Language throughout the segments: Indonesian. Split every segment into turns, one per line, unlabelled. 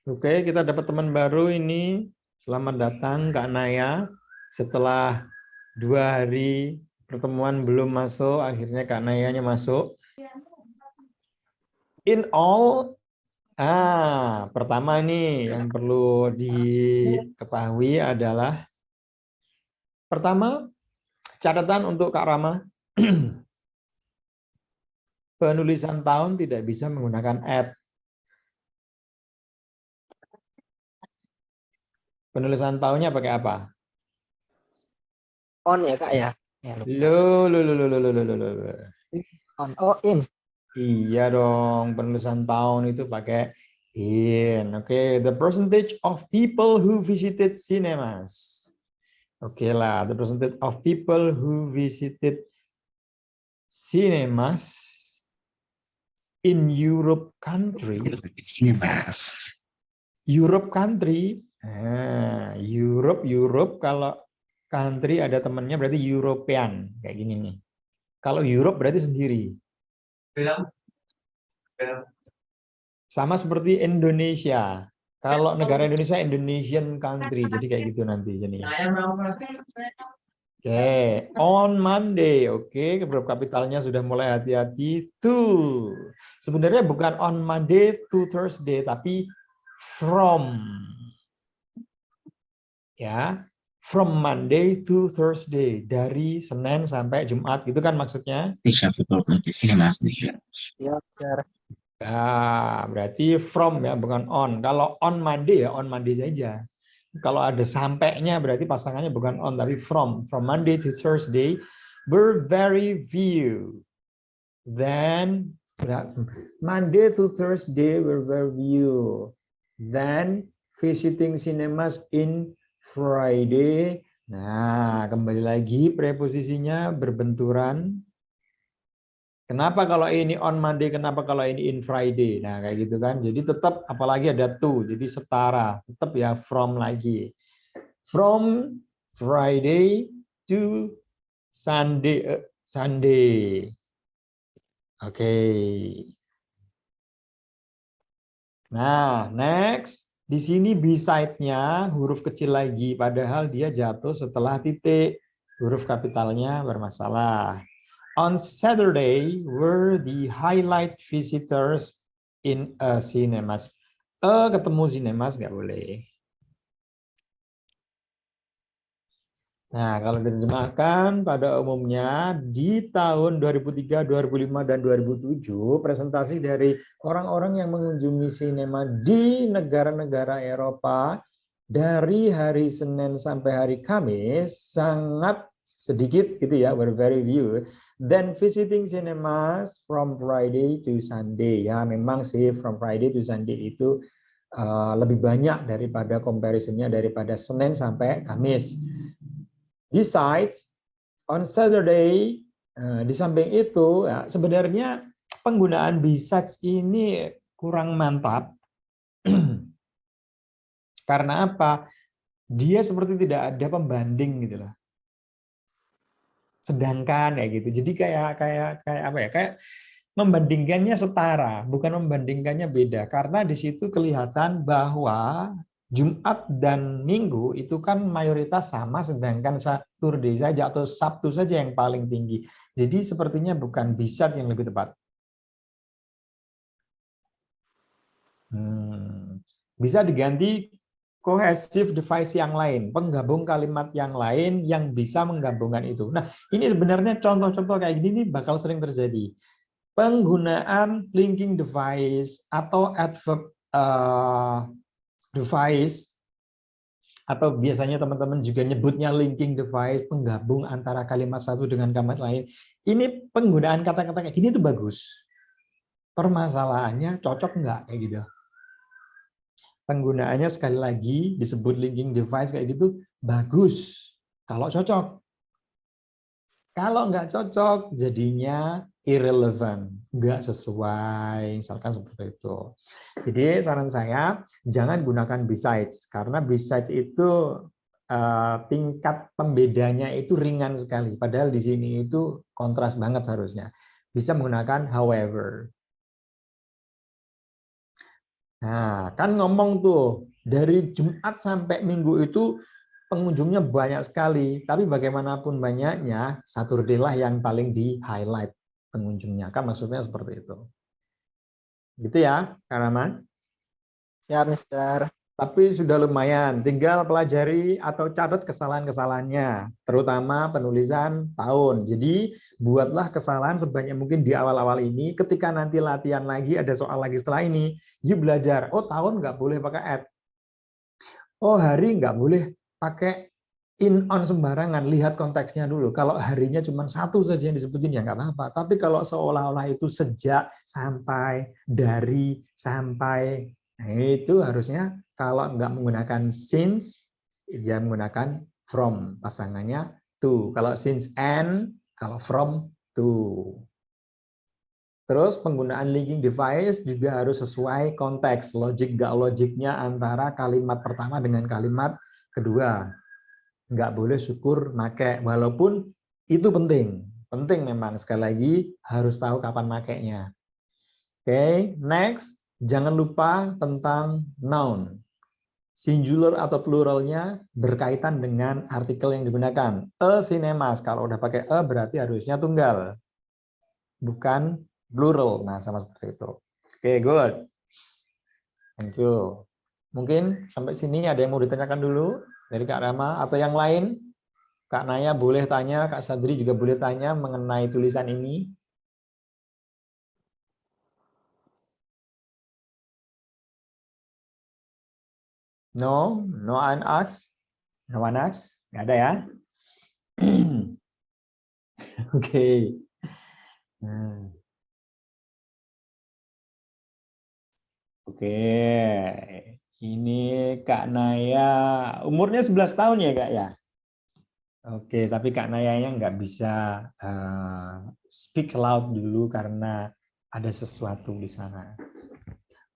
Oke, kita dapat teman baru ini. Selamat datang Kak Naya. Setelah 2 hari pertemuan belum masuk, akhirnya Kak Nayanya masuk. In all, pertama nih yang perlu diketahui adalah pertama, catatan untuk Kak Rama. Penulisan tahun tidak bisa menggunakan at. Penulisan tahunnya pakai apa?
On ya kak ya? Ya lupa.
Loh.
On. Oh in.
Iya dong, penulisan tahun itu pakai in. Oke, the percentage of people who visited cinemas. Oke lah, the percentage of people who visited cinemas in Europe country.
Cinemas.
Europe country. Europe kalau country ada temannya berarti European kayak gini nih. Kalau Europe berarti sendiri. Sama seperti Indonesia. Kalau negara Indonesia, Indonesian country. Jadi kayak gitu nanti. Oke, on Monday. Oke, verb kapitalnya sudah mulai hati-hati. To. Sebenarnya bukan on Monday to Thursday, tapi from. Ya, from Monday to Thursday. Dari Senin sampai Jumat. Gitu kan maksudnya?
Cinemas.
Ya benar.
Berarti from ya, bukan on. Kalau on Monday ya on Monday saja. Kalau ada sampainya berarti pasangannya bukan on tapi from. From Monday to Thursday were very few. Then Monday to Thursday were very few. Then visiting cinemas in Friday. Nah, kembali lagi preposisinya berbenturan. Kenapa kalau ini on Monday, kenapa kalau ini in Friday? Nah, kayak gitu kan. Jadi tetap apalagi ada to, jadi setara. Tetap ya from lagi. From Friday to Sunday. Sunday. Oke. Nah, next. Di sini beside-nya huruf kecil lagi, padahal dia jatuh setelah titik. Huruf kapitalnya bermasalah. On Saturday were the highlight visitors in a cinemas. Ketemu cinemas nggak boleh. Nah, kalau diterjemahkan pada umumnya di tahun 2003, 2005, dan 2007, presentasi dari orang-orang yang mengunjungi sinema di negara-negara Eropa dari hari Senin sampai hari Kamis sangat sedikit gitu ya, were very few. Then visiting cinemas from Friday to Sunday. Ya, memang sih from Friday to Sunday itu lebih banyak daripada comparisonnya daripada Senin sampai Kamis. Besides, on Saturday, di samping itu, ya, sebenarnya penggunaan besides ini kurang mantap. Karena apa? Dia seperti tidak ada pembanding gitu loh. Sedangkan kayak gitu. Jadi kayak apa ya? Kayak membandingkannya setara, bukan membandingkannya beda. Karena di situ kelihatan bahwa Jumat dan Minggu itu kan mayoritas sama, sedangkan Saturday saja atau Sabtu saja yang paling tinggi. Jadi sepertinya bukan bisa yang lebih tepat. Bisa diganti cohesive device yang lain, penggabung kalimat yang lain yang bisa menggabungkan itu. Nah, ini sebenarnya contoh-contoh kayak gini bakal sering terjadi. Penggunaan linking device atau adverb device, atau biasanya teman-teman juga nyebutnya linking device, penggabung antara kalimat satu dengan kalimat lain. Ini penggunaan kata-kata kayak gini itu bagus. Permasalahannya cocok nggak kayak gitu. Penggunaannya sekali lagi disebut linking device kayak gitu bagus kalau cocok. Kalau nggak cocok, jadinya irrelevant, nggak sesuai, misalkan seperti itu. Jadi saran saya, jangan gunakan besides, karena besides itu tingkat pembedanya itu ringan sekali. Padahal di sini itu kontras banget harusnya. Bisa menggunakan however. Nah, kan ngomong tuh, dari Jumat sampai Minggu itu pengunjungnya banyak sekali. Tapi bagaimanapun banyaknya, Saturday lah yang paling di-highlight pengunjungnya. Kan maksudnya seperti itu. Gitu ya, Kak Rahman?
Siap, Mister.
Tapi sudah lumayan, tinggal pelajari atau catat kesalahan-kesalahannya, terutama penulisan tahun. Jadi buatlah kesalahan sebanyak mungkin di awal-awal ini, ketika nanti latihan lagi, ada soal lagi setelah ini, you belajar, oh tahun nggak boleh pakai at, oh hari nggak boleh pakai in on sembarangan, lihat konteksnya dulu. Kalau harinya cuma satu saja yang disebutin ya nggak apa-apa. Tapi kalau seolah-olah itu sejak, sampai, dari, sampai, nah itu harusnya kalau nggak menggunakan since, dia menggunakan from, pasangannya to. Kalau since and, kalau from to. Terus penggunaan linking device juga harus sesuai konteks, logik nggak logiknya antara kalimat pertama dengan kalimat kedua. Nggak boleh syukur make, walaupun itu penting memang, sekali lagi harus tahu kapan makainya. Oke, next, jangan lupa tentang noun, singular atau pluralnya berkaitan dengan artikel yang digunakan. A cinemas, kalau udah pakai a berarti harusnya tunggal, bukan plural. Nah, sama seperti itu. Oke, good, thank you. Mungkin sampai sini ada yang mau ditanyakan dulu dari Kak Rama atau yang lain? Kak Naya boleh tanya, Kak Sadri juga boleh tanya mengenai tulisan ini. No, no one asks, no one asks, nggak ada ya? Oke. Oke, ini Kak Naya, umurnya 11 tahun ya Kak ya? Oke, tapi Kak Nayanya nggak bisa speak loud dulu karena ada sesuatu di sana.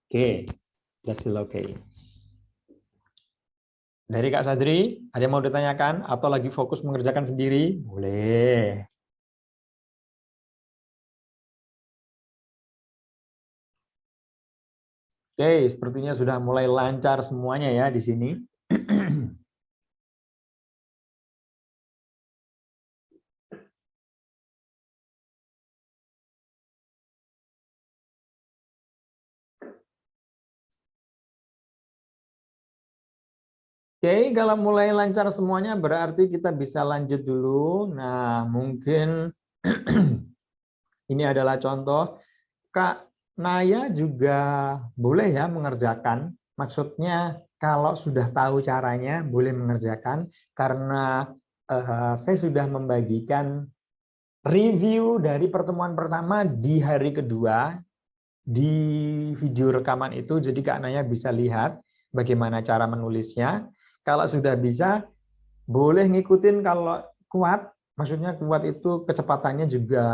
Oke, that's still okay. Dari Kak Sadri, ada yang mau ditanyakan atau lagi fokus mengerjakan sendiri? Boleh. Oke, sepertinya sudah mulai lancar semuanya ya di sini. Oke, kalau mulai lancar semuanya berarti kita bisa lanjut dulu. Nah, mungkin ini adalah contoh. Kak Naya juga boleh ya mengerjakan. Maksudnya kalau sudah tahu caranya boleh mengerjakan karena saya sudah membagikan review dari pertemuan pertama di hari kedua di video rekaman itu. Jadi Kak Naya bisa lihat bagaimana cara menulisnya. Kalau sudah bisa, boleh ngikutin kalau kuat, maksudnya kuat itu kecepatannya juga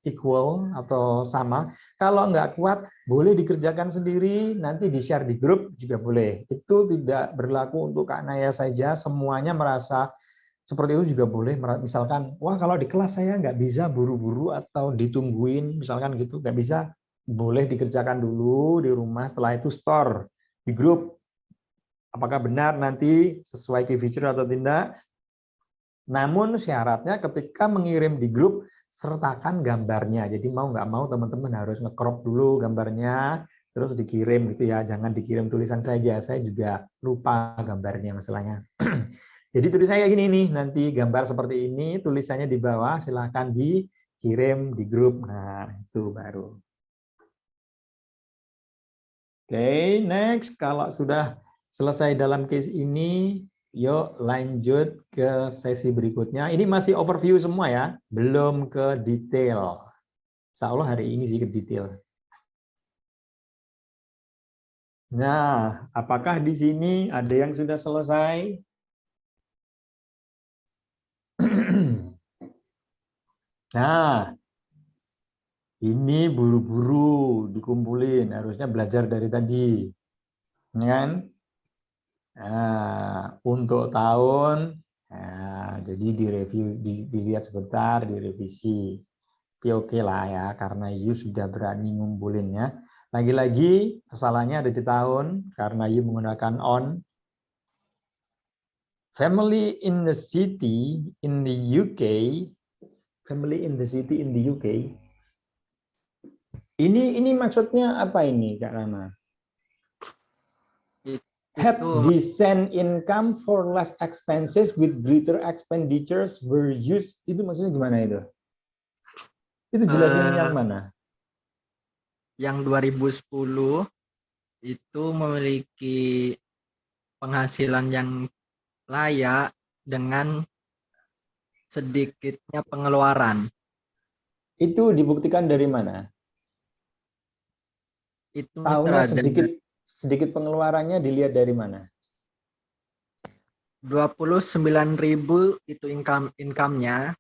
equal atau sama. Kalau nggak kuat, boleh dikerjakan sendiri, nanti di-share di grup juga boleh. Itu tidak berlaku untuk Kak Naya saja, semuanya merasa seperti itu juga boleh. Misalkan, wah kalau di kelas saya nggak bisa buru-buru atau ditungguin, misalkan gitu, nggak bisa, boleh dikerjakan dulu di rumah, setelah itu store di grup. Apakah benar nanti sesuai key feature atau tidak? Namun syaratnya ketika mengirim di grup, sertakan gambarnya. Jadi mau nggak mau teman-teman harus nge-crop dulu gambarnya, terus dikirim gitu ya. Jangan dikirim tulisan saja, saya juga lupa gambarnya masalahnya. Jadi tulisannya kayak gini nih, nanti gambar seperti ini, tulisannya di bawah, silahkan dikirim di grup. Nah, itu baru. Oke, next. Kalau sudah selesai dalam case ini, yuk lanjut ke sesi berikutnya. Ini masih overview semua ya, belum ke detail. Insya Allah hari ini sih ke detail. Nah, apakah di sini ada yang sudah selesai? Nah, ini buru-buru dikumpulin, harusnya belajar dari tadi. Kan? Nah, untuk tahun, nah, jadi direview, dilihat sebentar, direvisi. Tapi oke lah ya, karena you sudah berani ngumpulinnya. Lagi-lagi kesalahannya ada di tahun karena you menggunakan on. Family in the city in the UK. Family in the city in the UK. Ini maksudnya apa ini, Kak Rama? Had
Itu
decent income for less expenses with greater expenditures were used. Itu maksudnya gimana itu? Itu jelasin yang mana?
yang 2010 itu memiliki penghasilan yang layak dengan sedikitnya pengeluaran.
Itu dibuktikan dari mana?
Itu Mister
Tahunya
ada
sedikit pengeluarannya dilihat dari mana?
29.000 itu income-nya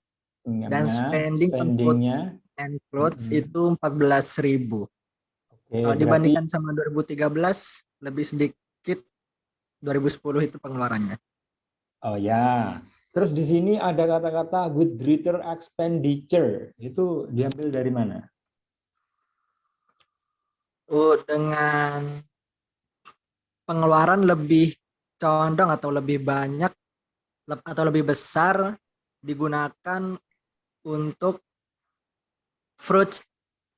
dan spending on food
Spendingnya.
and clothes itu 14.000.
Oke,
Kalau
berarti
dibandingkan sama 2013 lebih sedikit 2010 itu pengeluarannya.
oh ya. Terus di sini ada kata-kata with greater expenditure. Itu diambil dari mana?
Dengan pengeluaran lebih condong atau lebih banyak atau lebih besar digunakan untuk fruits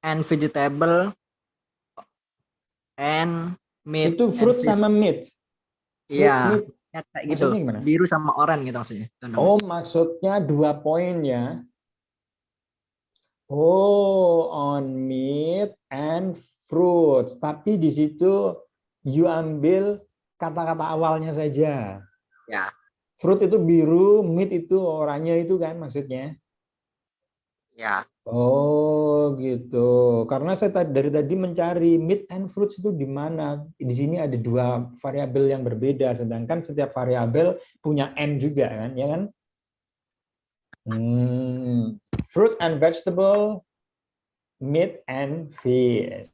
and vegetable and meat
Itu
and
fruit
fish.
sama meat. Fruit,
Iya,
meat.
ya, kayak gitu.
Maksudnya gimana?
Biru sama oranye gitu maksudnya. Condongnya.
Oh, maksudnya 2 poin ya. Oh, on meat and fruits. Tapi di situ you ambil kata-kata awalnya saja.
Ya,
Fruit itu biru, meat itu oranye itu kan maksudnya.
ya.
Oh, gitu. Karena saya dari tadi mencari meat and fruits itu di mana. Di sini ada 2 variabel yang berbeda, sedangkan setiap variabel punya n juga kan, ya kan? Fruit and vegetable, meat and fish.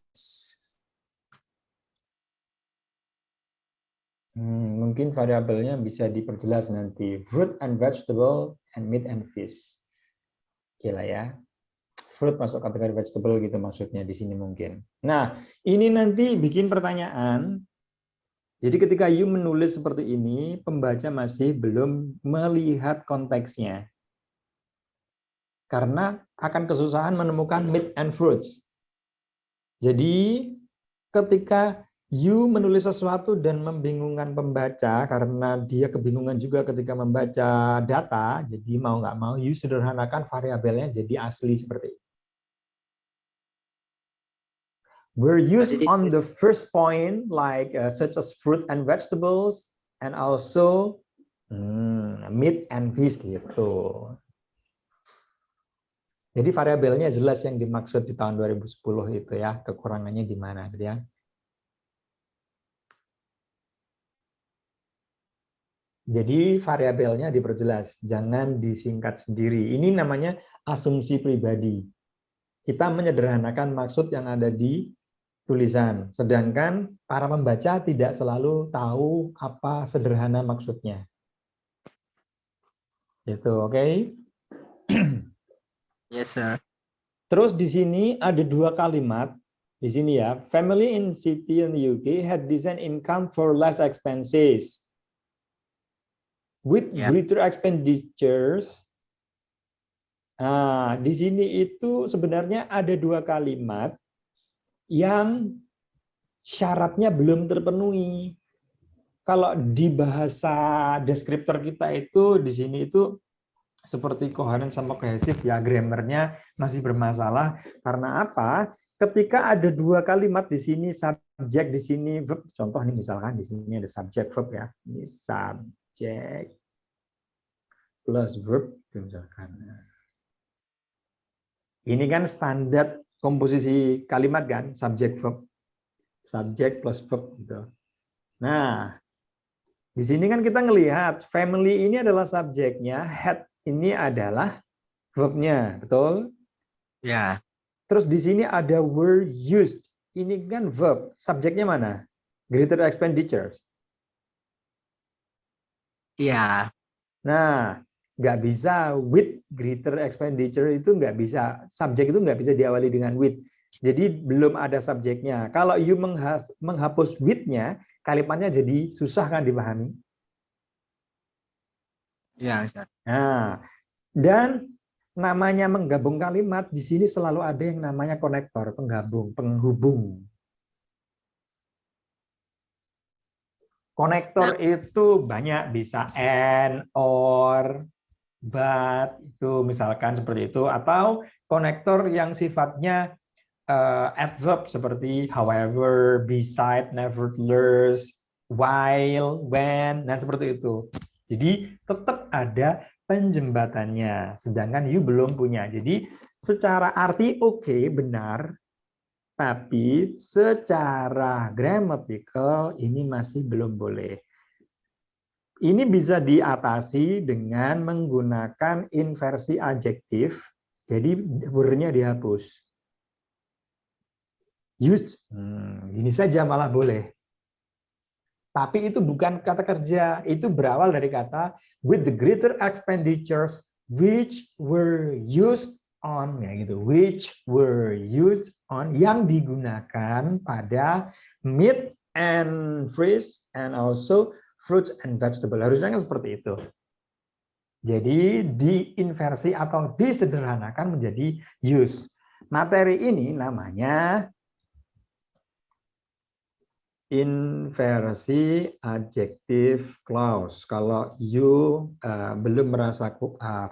Mungkin variabelnya bisa diperjelas nanti. Fruit and vegetable and meat and fish. Oke lah ya. Fruit masuk kategori vegetable gitu maksudnya di sini mungkin. Nah, ini nanti bikin pertanyaan. Jadi ketika you menulis seperti ini, pembaca masih belum melihat konteksnya. Karena akan kesusahan menemukan meat and fruits. Jadi ketika you menulis sesuatu dan membingungkan pembaca karena dia kebingungan juga ketika membaca data, jadi mau nggak mau you sederhanakan variabelnya jadi asli seperti ini. Were used on the first point like such as fruit and vegetables and also meat and fish gitu. Jadi variabelnya jelas yang dimaksud di tahun 2010 itu ya, kekurangannya di mana gitu ya. Jadi variabelnya diperjelas, jangan disingkat sendiri. Ini namanya asumsi pribadi. Kita menyederhanakan maksud yang ada di tulisan, sedangkan para pembaca tidak selalu tahu apa sederhana maksudnya. Itu oke? Okay?
Yes, sir.
Terus di sini ada 2 kalimat. Di sini ya, family in city in the UK had decent income for less expenses. With greater expenditures. Nah, di sini itu sebenarnya ada 2 kalimat yang syaratnya belum terpenuhi. Kalau di bahasa deskriptor kita itu di sini itu seperti koheren sama kohesif ya, grammarnya masih bermasalah. Karena apa? Ketika ada 2 kalimat di sini subjek, di sini verb. Contoh nih misalkan di sini ada subjek verb ya. Ini subjek plus verb misalkan. Ini kan standar komposisi kalimat kan, subjek verb. Subjek plus verb gitu. Nah, di sini kan kita ngelihat family ini adalah subjeknya, had ini adalah verbnya, betul?
Ya.
Terus di sini ada were used. Ini kan verb. Subjeknya mana? Greater expenditures.
Iya.
Nah, nggak bisa with greater expenditure itu nggak bisa. Subjek itu nggak bisa diawali dengan with. Jadi belum ada subjeknya. Kalau you menghapus with-nya, kalimatnya jadi susah kan dipahami.
Ya, Ustaz.
Nah, dan namanya menggabung kalimat di sini selalu ada yang namanya konektor, penggabung, penghubung. Konektor itu banyak, bisa and, or, but, itu misalkan seperti itu, atau konektor yang sifatnya adverb seperti however, beside, nevertheless, while, when, dan seperti itu. Jadi tetap ada penjembatannya, sedangkan you belum punya. Jadi secara arti oke, benar, tapi secara grammatical ini masih belum boleh. Ini bisa diatasi dengan menggunakan inversi adjektif, jadi word-nya dihapus. Use, ini saja malah boleh. Tapi itu bukan kata kerja, itu berawal dari kata with the greater expenditures which were used on, ya gitu, which were used on, yang digunakan pada meat and fish and also fruits and vegetable. Harusnya kan seperti itu. Jadi diinversi atau disederhanakan menjadi use. Materi ini namanya inversi adjective clause. Kalau you belum merasa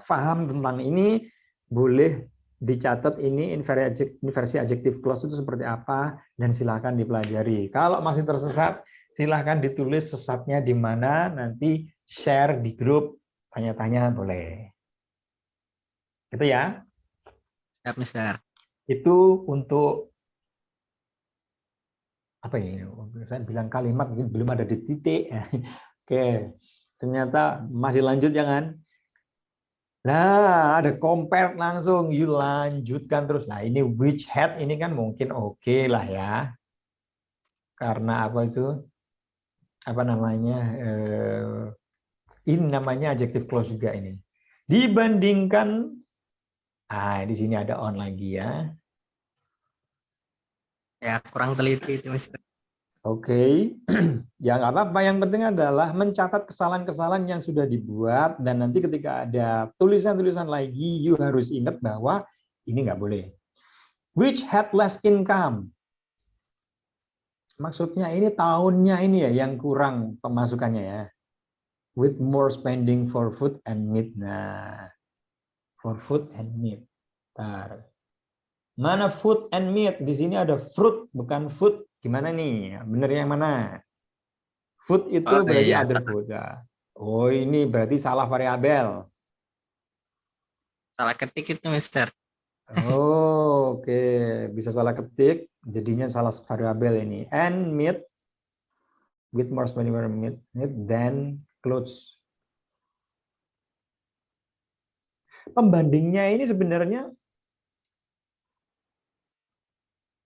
paham tentang ini, boleh dicatat ini inversi adjective clause itu seperti apa, dan silakan dipelajari. Kalau masih tersesat, silakan ditulis sesatnya di mana, nanti share di grup, tanya-tanya boleh. Itu ya.
Siap, Mister.
Itu untuk apa ya? Saya bilang kalimat mungkin belum ada di titik. Oke, ternyata masih lanjut jangan. Nah, ada compare langsung, you lanjutkan terus. Nah, ini which had ini kan mungkin oke lah ya. Karena apa itu? Apa namanya? Ini namanya adjective clause juga ini. Dibandingkan, di sini ada on lagi ya.
Ya, kurang teliti itu, Mister.
Oke, ya nggak apa-apa. Yang penting adalah mencatat kesalahan-kesalahan yang sudah dibuat, dan nanti ketika ada tulisan-tulisan lagi, you harus ingat bahwa ini nggak boleh. Which had less income. Maksudnya ini tahunnya ini ya yang kurang pemasukannya ya. With more spending for food and meat. Nah, for food and meat. Bentar. Mana food and meat? Di sini ada fruit, bukan food. Gimana nih? Bener yang mana? Food itu
Oh
berarti
iya,
other food. Ya. Oh, ini berarti salah variabel.
salah ketik itu, Mister.
Oh, oke. Bisa salah ketik, jadinya salah variabel ini. And meat, with more spending for meat than clothes. Pembandingnya ini sebenarnya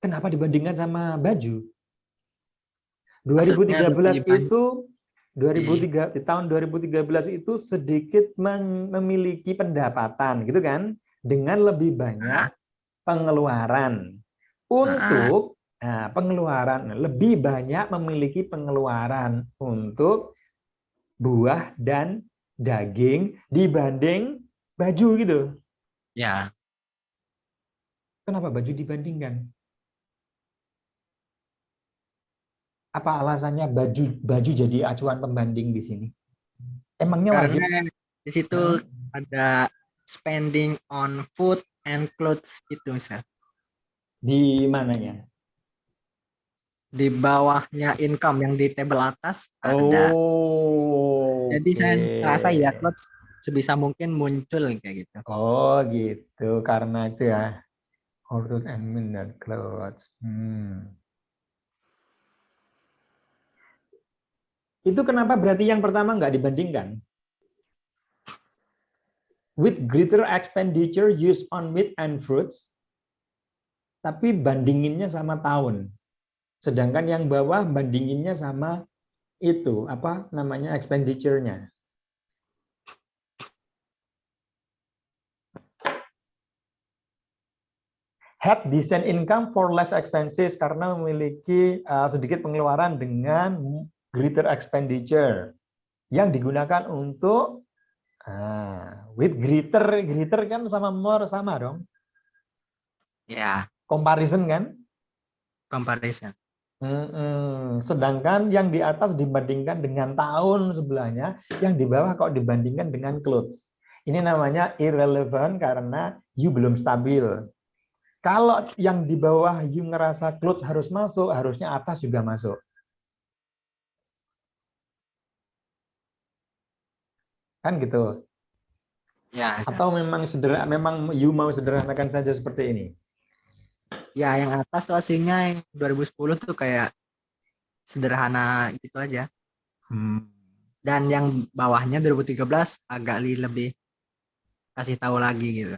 kenapa dibandingkan sama baju?
Maksudnya lebih
2013
banyak
itu
di
2003 di tahun 2013 itu sedikit memiliki pendapatan gitu kan, dengan lebih banyak pengeluaran. Untuk pengeluaran lebih banyak memiliki pengeluaran untuk buah dan daging dibanding baju gitu.
ya,
Kenapa baju dibandingkan? Apa alasannya baju jadi acuan pembanding di sini? Emangnya wajib?
karena di situ
Hah?
ada spending on food and clothes itu, Mister.
Di mananya?
Di bawahnya income yang di tabel atas ada.
Oh,
Jadi saya rasa
oke.
ya clothes sebisa mungkin muncul kayak gitu.
Oh, gitu. Karena itu ya. Outfit and mineral clothes. Itu kenapa berarti yang pertama nggak dibandingkan? With greater expenditure used on meat and fruits, tapi bandinginnya sama tahun. Sedangkan yang bawah bandinginnya sama itu, apa namanya, expenditure-nya. Had decent income for less expenses, karena memiliki sedikit pengeluaran dengan greater expenditure yang digunakan untuk with greater kan sama more sama dong,
Ya,
comparison kan.
comparison.
Sedangkan yang di atas dibandingkan dengan tahun sebelahnya, yang di bawah kok dibandingkan dengan clothes. Ini namanya irrelevant karena you belum stabil. Kalau yang di bawah you ngerasa clothes harus masuk, harusnya atas juga masuk. Kan gitu.
Ya,
Atau memang memang you mau sederhanakan saja seperti ini.
ya yang atas tuh aslinya yang 2010 tuh kayak sederhana gitu aja. Dan yang bawahnya 2013 agak lebih kasih tahu lagi gitu.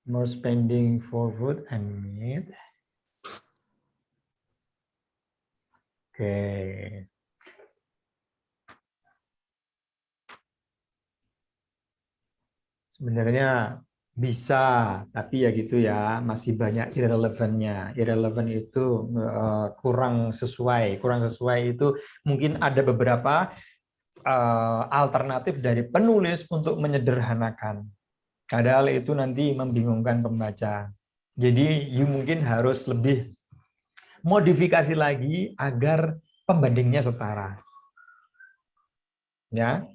More spending for food and meat. Oke. Sebenarnya bisa, tapi ya gitu ya, masih banyak irrelevant-nya. Irrelevant itu kurang sesuai. Kurang sesuai itu mungkin ada beberapa alternatif dari penulis untuk menyederhanakan. Padahal itu nanti membingungkan pembaca. Jadi you mungkin harus lebih modifikasi lagi agar pembandingnya setara. Ya.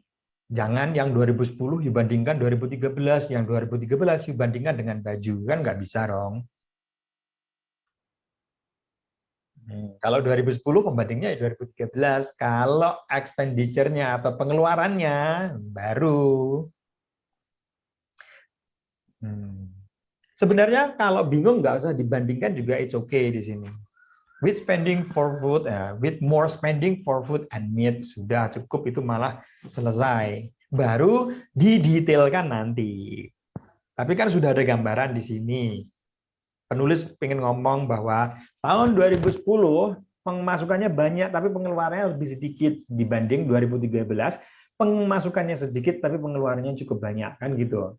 Jangan yang 2010 dibandingkan 2013, yang 2013 dibandingkan dengan baju, kan nggak bisa dong. Kalau 2010 pembandingnya ya 2013, kalau expenditure-nya atau pengeluarannya baru. Sebenarnya kalau bingung nggak usah dibandingkan juga it's okay di sini. With spending for food, with more spending for food and meat, sudah cukup, itu malah selesai. Baru didetailkan nanti. Tapi kan sudah ada gambaran di sini. Penulis pengen ngomong bahwa tahun 2010 pemasukannya banyak tapi pengeluarannya lebih sedikit dibanding 2013. Pemasukannya sedikit tapi pengeluarannya cukup banyak, kan gitu.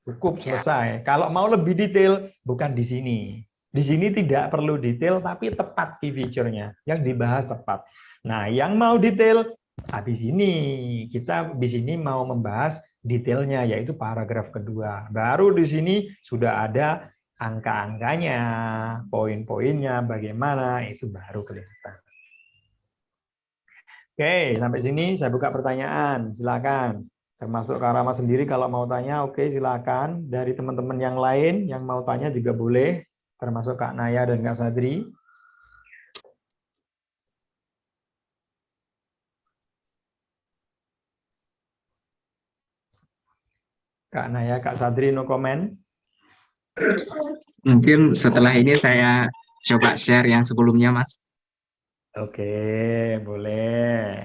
Cukup, selesai. Kalau mau lebih detail bukan di sini. Di sini tidak perlu detail, tapi tepat key feature-nya. Yang dibahas tepat. Nah, yang mau detail, habis ini. Kita di sini mau membahas detailnya, yaitu paragraf kedua. Baru di sini sudah ada angka-angkanya, poin-poinnya, bagaimana, itu baru kelihatan. Oke, sampai sini saya buka pertanyaan. Silakan. Termasuk Kak Rama sendiri kalau mau tanya, oke silakan. Dari teman-teman yang lain yang mau tanya juga boleh. Termasuk Kak Naya dan Kak Sadri. Kak Naya, Kak Sadri, no comment.
Mungkin setelah ini saya coba share yang sebelumnya, Mas.
Oke, boleh.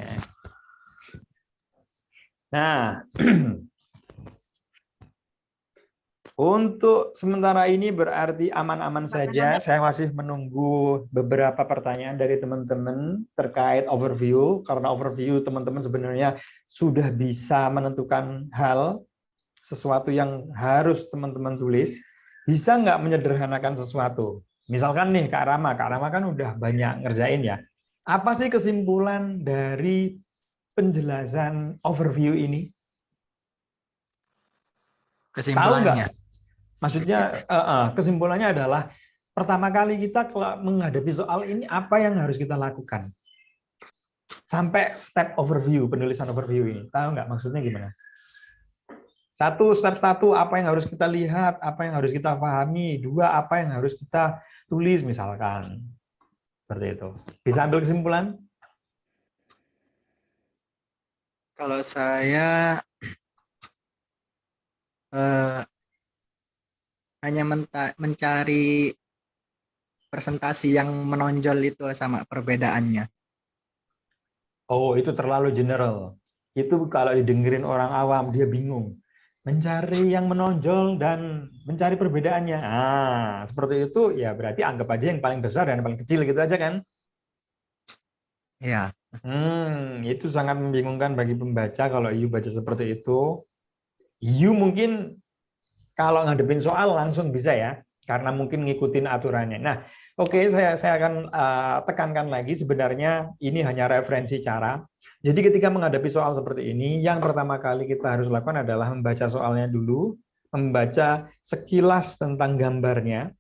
Nah, untuk sementara ini berarti aman-aman saja. Saya masih menunggu beberapa pertanyaan dari teman-teman terkait overview. Karena overview teman-teman sebenarnya sudah bisa menentukan hal, sesuatu yang harus teman-teman tulis. Bisa nggak menyederhanakan sesuatu? Misalkan nih Kak Rama kan udah banyak ngerjain ya. Apa sih kesimpulan dari penjelasan overview ini?
Kesimpulannya.
Tahu nggak? Maksudnya kesimpulannya adalah pertama kali kita menghadapi soal ini apa yang harus kita lakukan? Sampai step overview, penulisan overview ini. Tahu nggak maksudnya gimana? Step satu, apa yang harus kita lihat, apa yang harus kita pahami. Dua, apa yang harus kita tulis misalkan. Seperti itu. Bisa ambil kesimpulan?
Kalau saya hanya mencari presentasi yang menonjol itu sama perbedaannya.
Oh, itu terlalu general. Itu kalau didengerin orang awam, dia bingung. Mencari yang menonjol dan mencari perbedaannya. Seperti itu, ya berarti anggap aja yang paling besar dan yang paling kecil gitu aja kan?
Ya.
Itu sangat membingungkan bagi pembaca kalau you baca seperti itu. You mungkin kalau ngadepin soal langsung bisa ya, karena mungkin ngikutin aturannya. Nah, oke, saya akan tekankan lagi, sebenarnya ini hanya referensi cara. Jadi ketika menghadapi soal seperti ini, yang pertama kali kita harus lakukan adalah membaca soalnya dulu, membaca sekilas tentang gambarnya,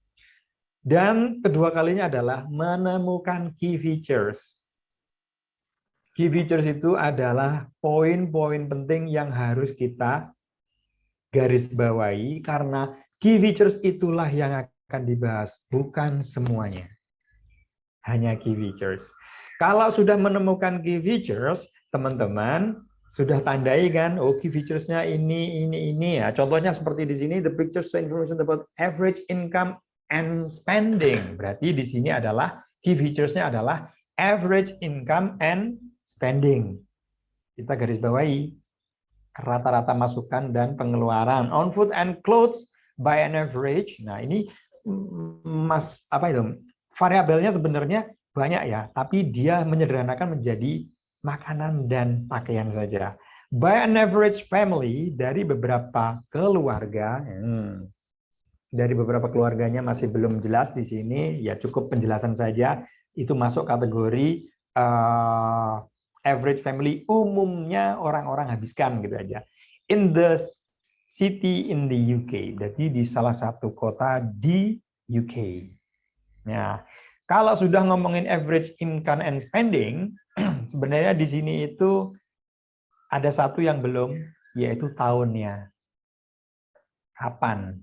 dan kedua kalinya adalah menemukan key features. Key features itu adalah poin-poin penting yang harus kita garis bawahi, karena key features itulah yang akan dibahas, bukan semuanya. Hanya key features. Kalau sudah menemukan key features, teman-teman sudah tandai kan, oh key features-nya ini ya. Contohnya seperti di sini, the pictures show information about average income and spending. Berarti di sini adalah key features-nya adalah average income and spending. Kita garis bawahi rata-rata masukan dan pengeluaran. On food and clothes by an average. Nah, ini variabelnya sebenarnya banyak ya, tapi dia menyederhanakan menjadi makanan dan pakaian saja. By an average family, dari beberapa keluarga. Dari beberapa keluarganya masih belum jelas di sini, ya cukup penjelasan saja. Itu masuk kategori average family, umumnya orang-orang habiskan gitu aja. In the city in the UK, berarti di salah satu kota di UK. Nah, kalau sudah ngomongin average income and spending, sebenarnya di sini itu ada satu yang belum, yaitu tahunnya. Kapan?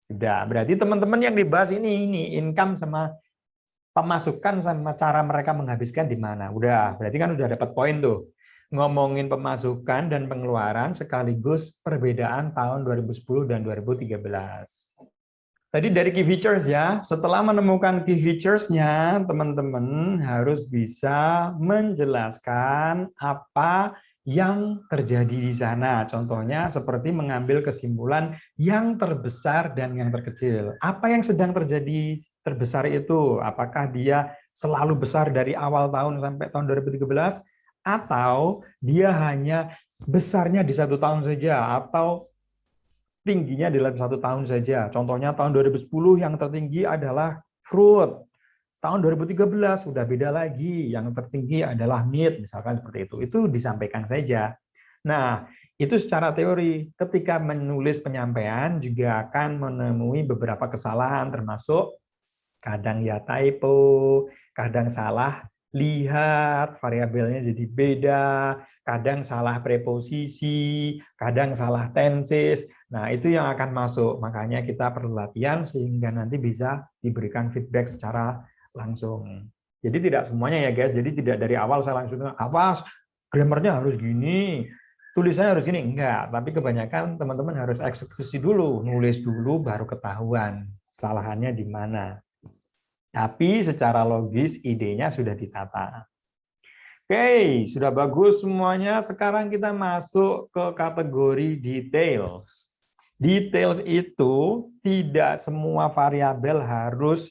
Sudah, berarti teman-teman yang dibahas ini income sama pemasukan sama cara mereka menghabiskan di mana. Udah, berarti kan udah dapat poin tuh. Ngomongin pemasukan dan pengeluaran sekaligus perbedaan tahun 2010 dan 2013. Tadi dari key features ya, setelah menemukan key features-nya, teman-teman harus bisa menjelaskan apa yang terjadi di sana. Contohnya seperti mengambil kesimpulan yang terbesar dan yang terkecil. Apa yang sedang terjadi terbesar itu? Apakah dia selalu besar dari awal tahun sampai tahun 2013? Atau dia hanya besarnya di 1 tahun saja? Atau tingginya dalam 1 tahun saja? Contohnya tahun 2010 yang tertinggi adalah fruit. Tahun 2013 sudah beda lagi, yang tertinggi adalah meat, misalkan seperti itu. Itu disampaikan saja. Nah, itu secara teori. Ketika menulis penyampaian juga akan menemui beberapa kesalahan, termasuk kadang ya typo, kadang salah lihat, variabelnya jadi beda, kadang salah preposisi, kadang salah tenses. Nah, itu yang akan masuk. Makanya kita perlu latihan sehingga nanti bisa diberikan feedback secara langsung. Jadi tidak semuanya ya guys, jadi tidak dari awal saya langsung awas grammarnya harus gini, tulisannya harus gini, enggak. Tapi kebanyakan teman-teman harus eksekusi dulu, nulis dulu baru ketahuan kesalahannya di mana. Tapi secara logis idenya sudah ditata. Oke, sudah bagus semuanya. Sekarang kita masuk ke kategori details. Details itu tidak semua variabel harus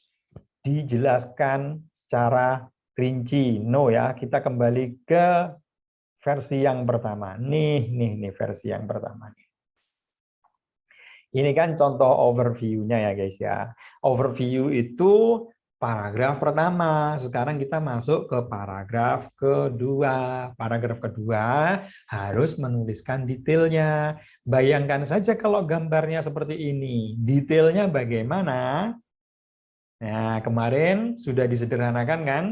dijelaskan secara rinci. No ya, kita kembali ke versi yang pertama. Nih versi yang pertama. Ini kan contoh overview-nya ya guys ya. Overview itu paragraf pertama. Sekarang kita masuk ke paragraf kedua. Paragraf kedua harus menuliskan detailnya. Bayangkan saja kalau gambarnya seperti ini. Detailnya bagaimana? Nah, kemarin sudah disederhanakan kan?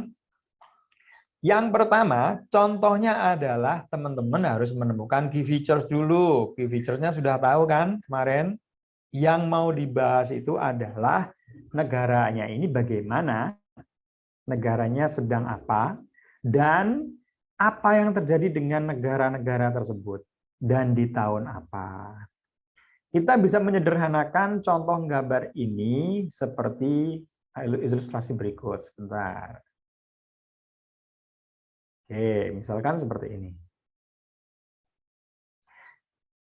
Yang pertama, contohnya adalah teman-teman harus menemukan key features dulu. Key features-nya sudah tahu kan kemarin? Yang mau dibahas itu adalah negaranya ini bagaimana, negaranya sedang apa, dan apa yang terjadi dengan negara-negara tersebut, dan di tahun apa. Kita bisa menyederhanakan contoh gambar ini seperti ilustrasi berikut. Sebentar. Oke, misalkan seperti ini.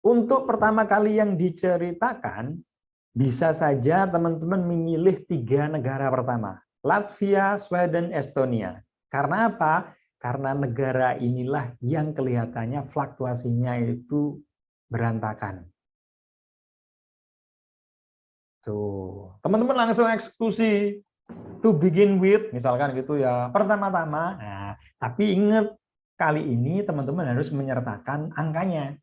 Untuk pertama kali yang diceritakan, bisa saja teman-teman memilih 3 negara pertama. Latvia, Sweden, Estonia. Karena apa? Karena negara inilah yang kelihatannya fluktuasinya itu berantakan. Tuh, teman-teman langsung eksekusi to begin with, misalkan gitu ya, pertama-tama. Nah, tapi ingat, kali ini teman-teman harus menyertakan angkanya.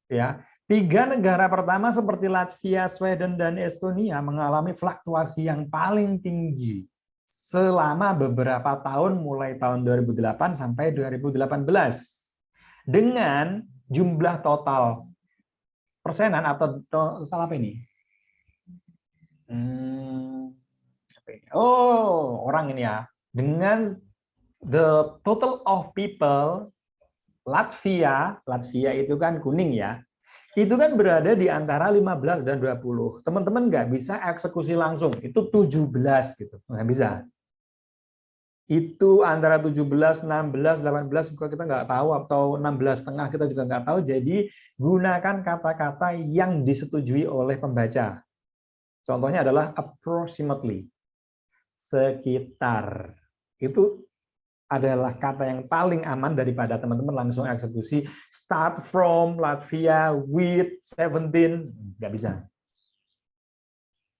Ya, 3 negara pertama seperti Latvia, Sweden, dan Estonia mengalami fluktuasi yang paling tinggi selama beberapa tahun, mulai tahun 2008 sampai 2018. Dengan jumlah total persenan atau total apa ini? Oh, orang ini ya. Dengan the total of people, Latvia itu kan kuning ya, itu kan berada di antara 15 dan 20. Teman-teman nggak bisa eksekusi langsung, itu 17 gitu, nggak bisa. Itu antara 17, 16, 18 juga kita nggak tahu, atau 16,5 kita juga nggak tahu. Jadi gunakan kata-kata yang disetujui oleh pembaca. Contohnya adalah approximately, sekitar. Itu adalah kata yang paling aman daripada teman-teman langsung eksekusi start from, Latvia, with, 17. Nggak bisa.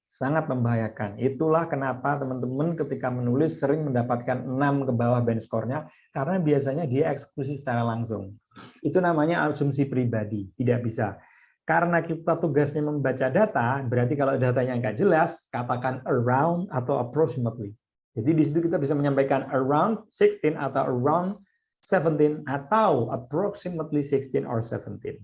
Sangat membahayakan. Itulah kenapa teman-teman ketika menulis sering mendapatkan 6 ke bawah band score-nya, karena biasanya dia eksekusi secara langsung. Itu namanya asumsi pribadi, tidak bisa. Karena kita tugasnya membaca data, berarti kalau datanya nggak jelas, katakan around atau approximately. Jadi di situ kita bisa menyampaikan around 16 atau around 17 atau approximately 16 or 17.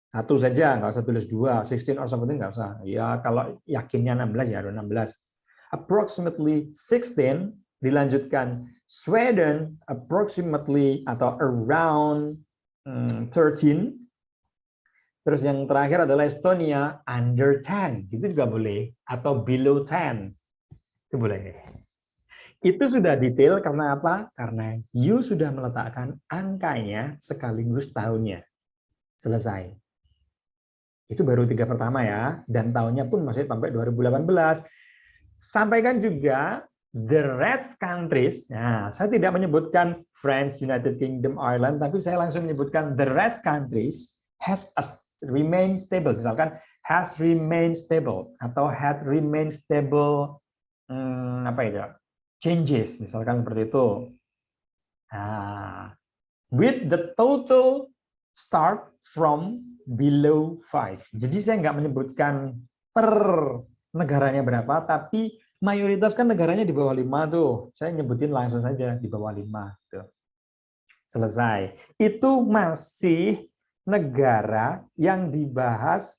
Satu saja, nggak usah tulis 2, 16 or 17 nggak usah. Ya kalau yakinnya 16 ya ada 16. Approximately 16 dilanjutkan Sweden approximately atau around 13. Terus yang terakhir adalah Estonia under 10, itu juga boleh, atau below 10, itu boleh. Itu sudah detail karena apa? Karena you sudah meletakkan angkanya sekaligus tahunnya. Selesai. Itu baru 3 pertama ya, dan tahunnya pun masih sampai 2018. Sampaikan juga the rest countries. Nah, saya tidak menyebutkan France, United Kingdom, Ireland, tapi saya langsung menyebutkan the rest countries has remained stable. Misalkan has remained stable atau had remained stable, apa itu? Changes, misalkan seperti itu. Nah, with the total start from below 5. Jadi saya nggak menyebutkan per negaranya berapa, tapi mayoritas kan negaranya di bawah 5 tuh. Saya nyebutin langsung saja di bawah 5. Tuh. Selesai. Itu masih negara yang dibahas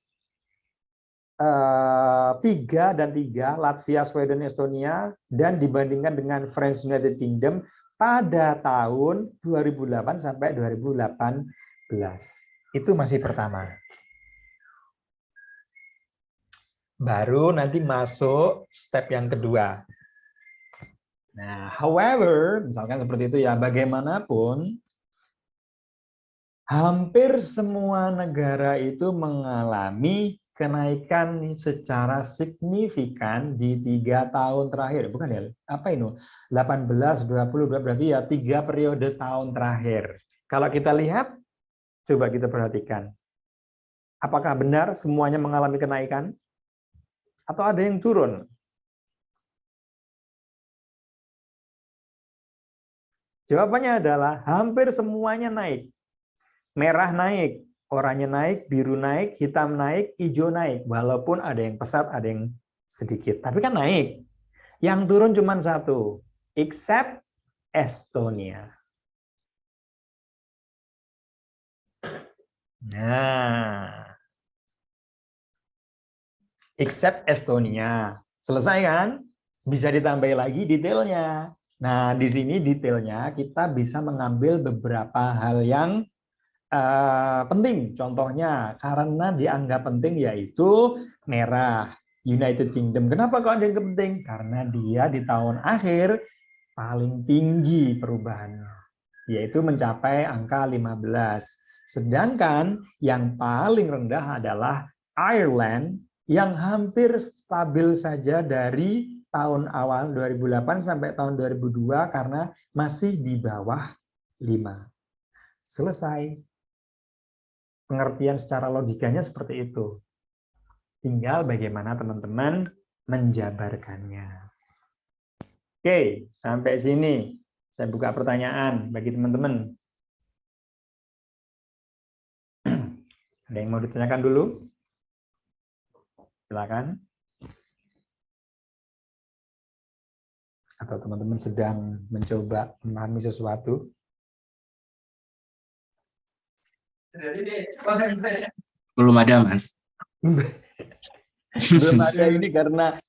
3 dan 3, Latvia, Sweden, Estonia, dan dibandingkan dengan France, United Kingdom pada tahun 2008 sampai 2018. Itu masih pertama. Baru nanti masuk step yang kedua. Nah, however, misalkan seperti itu ya, bagaimanapun, hampir semua negara itu mengalami kenaikan secara signifikan di 3 tahun terakhir. Bukan ya? Apa ini? 18, 20, berarti ya 3 periode tahun terakhir. Kalau kita lihat, coba kita perhatikan. Apakah benar semuanya mengalami kenaikan? Atau ada yang turun? Jawabannya adalah hampir semuanya naik. Merah naik, oranye naik, biru naik, hitam naik, hijau naik. Walaupun ada yang pesat, ada yang sedikit. Tapi kan naik. Yang turun cuma 1, except Estonia. Nah, except Estonia. Selesai kan? Bisa ditambah lagi detailnya. Nah, di sini detailnya kita bisa mengambil beberapa hal yang penting. Contohnya, karena dianggap penting yaitu merah, United Kingdom. Kenapa kok ada yang penting? Karena dia di tahun akhir paling tinggi perubahannya, yaitu mencapai angka 15. Sedangkan yang paling rendah adalah Ireland yang hampir stabil saja dari tahun awal 2008 sampai tahun 2002 karena masih di bawah 5. Selesai. Pengertian secara logikanya seperti itu. Tinggal bagaimana teman-teman menjabarkannya. Oke, sampai sini. Saya buka pertanyaan bagi teman-teman. Ada yang mau ditanyakan dulu? Silakan. Atau teman-teman sedang mencoba memahami sesuatu?
Belum ada, Mas.
Belum ada ini karena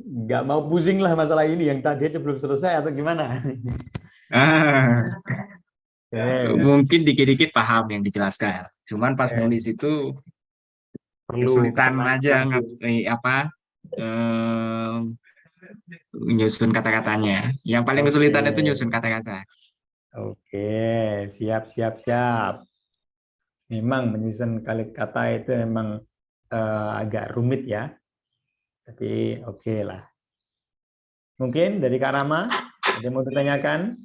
nggak mau pusing lah masalah ini. Yang tadi aja belum selesai atau gimana?
Mungkin dikit-dikit paham yang dijelaskan. Cuman pas nulis itu
Perlu
kesulitan aja
ketenangan.
nyusun kata-katanya. Yang paling kesulitan itu nyusun kata-kata.
Oke, siap, siap, siap. Memang menyusun kata itu memang agak rumit ya. Tapi oke lah. Mungkin dari Kak Rama, ada yang mau ditanyakan?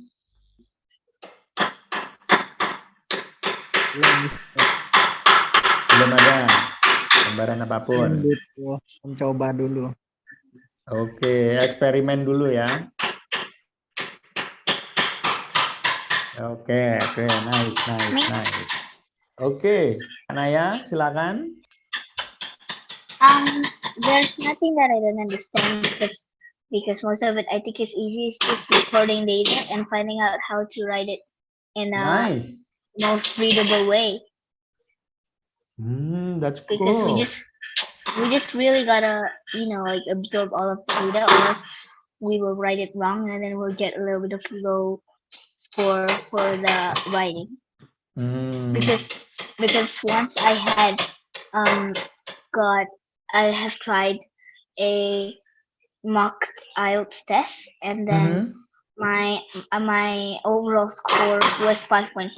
Belum ada gambaran apapun.
Mencoba dulu.
Oke, eksperimen dulu ya. Oke, nice. Oke, Anaya, silakan.
There's nothing that I don't understand because most of it I think is easy. It's just recording data and finding out how to write it in a most readable way.
That's
Because
cool.
we just really gotta like absorb all of the data, or we will write it wrong and then we'll get a little bit of low score for the writing. Because once I had I have tried a mock IELTS test, and then my overall score was 5.5,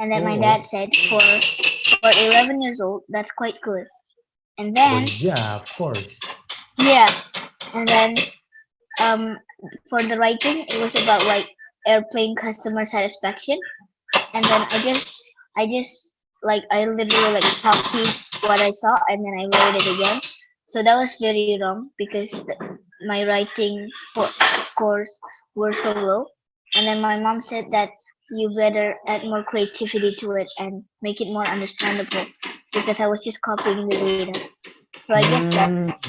and then my dad said for 11 years old that's quite good. And then
yeah, of course.
Yeah, and then for the writing it was about like airplane customer satisfaction, and then I literally like copied what I saw and then I wrote it again. So that was very wrong because my writing scores were so low. And then my mom said that you better add more creativity to it and make it more understandable, because I was just copying the data. So I guess that's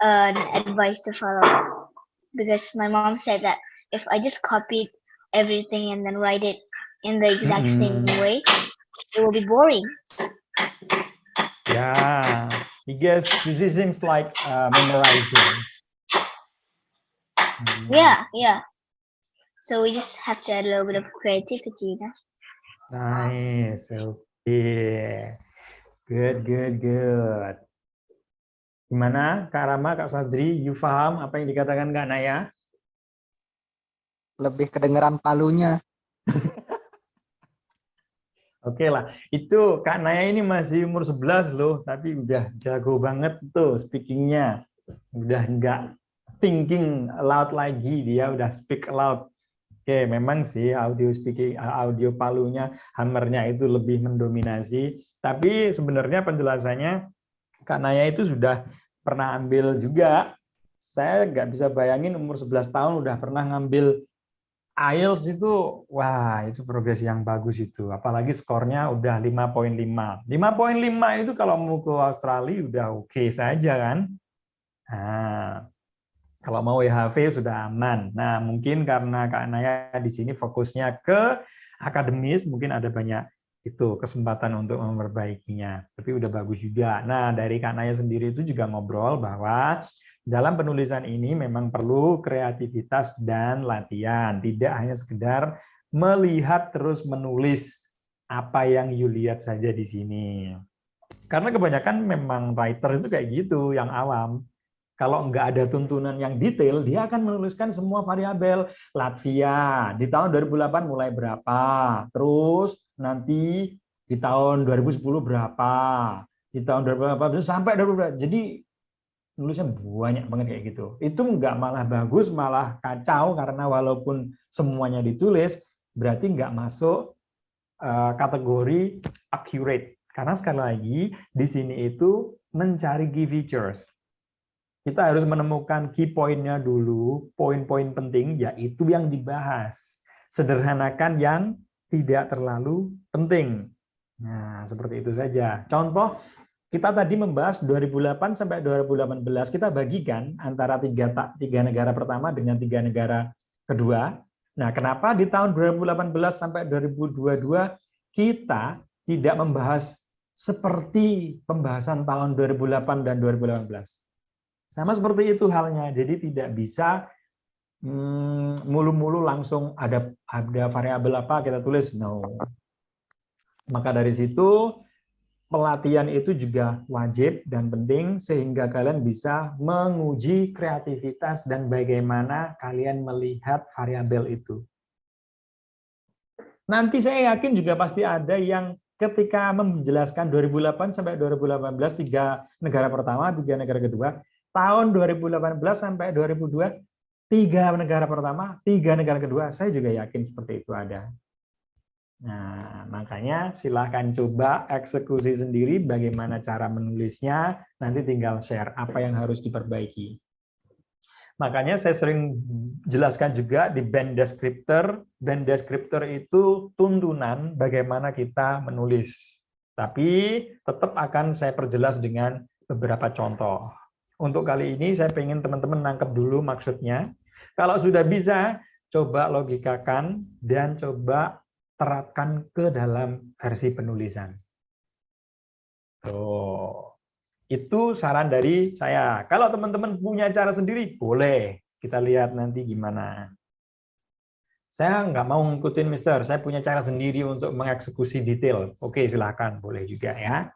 an advice to follow, because my mom said that if I just copied everything and then write it in the exact same way, it will be boring.
Yeah, because this seems like memorizing.
Yeah. So we just have to add a little bit of creativity, you know?
Nice. Okay. Good. Gimana Kak Rama, Kak Sadri, you paham apa yang dikatakan Kak Naya?
Lebih kedengeran palunya.
Oke lah, itu Kak Naya ini masih umur 11 loh, tapi udah jago banget tuh speakingnya. Udah nggak thinking aloud lagi, dia udah speak aloud. Oke, memang sih audio palunya, hammernya itu lebih mendominasi. Tapi sebenarnya penjelasannya Kak Naya itu sudah pernah ambil juga. Saya nggak bisa bayangin umur 11 tahun udah pernah ngambil IELTS itu, wah itu progres yang bagus itu. Apalagi skornya udah 5.5. 5.5 itu kalau mau ke Australia udah oke saja kan. Nah, kalau mau WHV sudah aman. Nah, mungkin karena Kak Naya di sini fokusnya ke akademis, mungkin ada banyak itu kesempatan untuk memperbaikinya. Tapi udah bagus juga. Nah, dari Kak Naya sendiri itu juga ngobrol bahwa dalam penulisan ini memang perlu kreativitas dan latihan. Tidak hanya sekedar melihat terus menulis apa yang you lihat saja di sini. Karena kebanyakan memang writer itu kayak gitu, yang awam. Kalau nggak ada tuntunan yang detail, dia akan menuliskan semua variabel. Latvia di tahun 2008 mulai berapa, terus nanti di tahun 2010 berapa, di tahun 2018 sampai 2020. Jadi nulisnya banyak banget kayak gitu. Itu nggak malah bagus, malah kacau karena walaupun semuanya ditulis, berarti nggak masuk kategori accurate. Karena sekali lagi di sini itu mencari key features. Kita harus menemukan key point-nya dulu, poin-poin penting yaitu yang dibahas. Sederhanakan yang tidak terlalu penting. Nah, seperti itu saja. Contoh, kita tadi membahas 2008 sampai 2018, kita bagikan antara tiga negara pertama dengan tiga negara kedua. Nah, kenapa di tahun 2018 sampai 2022 kita tidak membahas seperti pembahasan tahun 2008 dan 2018? Sama seperti itu halnya, jadi tidak bisa mulu-mulu langsung ada variabel apa kita tulis, no. Maka dari situ pelatihan itu juga wajib dan penting sehingga kalian bisa menguji kreativitas dan bagaimana kalian melihat variabel itu. Nanti saya yakin juga pasti ada yang ketika menjelaskan 2008 sampai 2018 tiga negara pertama, tiga negara kedua, tahun 2018 sampai 2002 tiga negara pertama, tiga negara kedua, saya juga yakin seperti itu ada. Nah, makanya silahkan coba eksekusi sendiri bagaimana cara menulisnya, nanti tinggal share apa yang harus diperbaiki. Makanya saya sering jelaskan juga di band descriptor. Band descriptor itu tuntunan bagaimana kita menulis. Tapi tetap akan saya perjelas dengan beberapa contoh. Untuk kali ini saya ingin teman-teman nangkep dulu maksudnya. Kalau sudah bisa, coba logikakan dan coba terapkan ke dalam versi penulisan. Tuh. Itu saran dari saya. Kalau teman-teman punya cara sendiri, boleh. Kita lihat nanti gimana. Saya nggak mau ngikutin Mister. Saya punya cara sendiri untuk mengeksekusi detail. Oke, silakan. Boleh juga ya.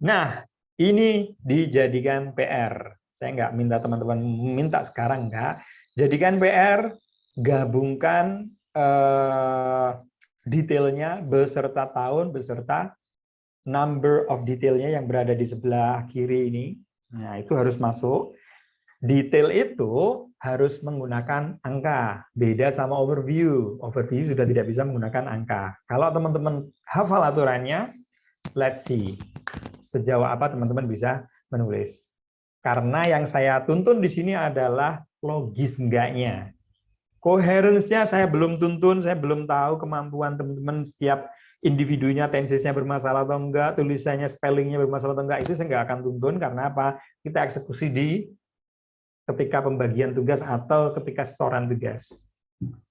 Nah, ini dijadikan PR. Saya nggak minta teman-teman minta sekarang, nggak. Jadikan PR, gabungkan detailnya beserta tahun, beserta number of detailnya yang berada di sebelah kiri ini. Nah, itu harus masuk. Detail itu harus menggunakan angka. Beda sama overview. Overview sudah tidak bisa menggunakan angka. Kalau teman-teman hafal aturannya, let's see. Sejauh apa teman-teman bisa menulis. Karena yang saya tuntun di sini adalah logis enggaknya. Coherence-nya saya belum tuntun, saya belum tahu kemampuan teman-teman setiap individunya, tensesnya bermasalah atau enggak, tulisannya, spellingnya bermasalah atau enggak, itu saya enggak akan tuntun. Karena apa? Kita eksekusi di ketika pembagian tugas atau ketika setoran tugas.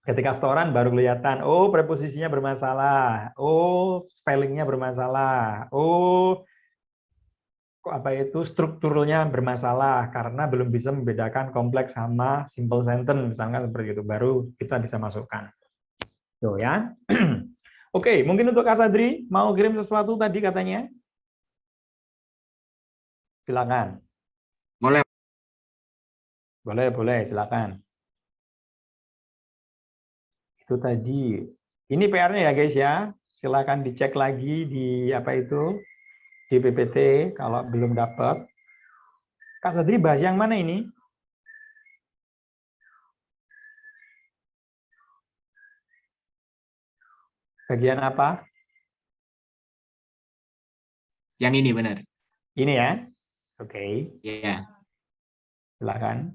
Ketika setoran baru kelihatan, oh preposisinya bermasalah, oh spellingnya bermasalah, oh apa itu strukturnya bermasalah karena belum bisa membedakan kompleks sama simple sentence misalkan seperti itu, baru kita bisa masukkan. Tuh ya. Oke, mungkin untuk Kak Sadri mau kirim sesuatu tadi katanya. Silakan.
Boleh.
Boleh, silakan. Itu tadi. Ini PR-nya ya guys ya. Silakan dicek lagi di apa itu di PPT kalau belum dapat. Kak Sadri bahas yang mana ini? Bagian apa?
Yang ini benar.
Ini ya. Oke,
Iya.
silakan.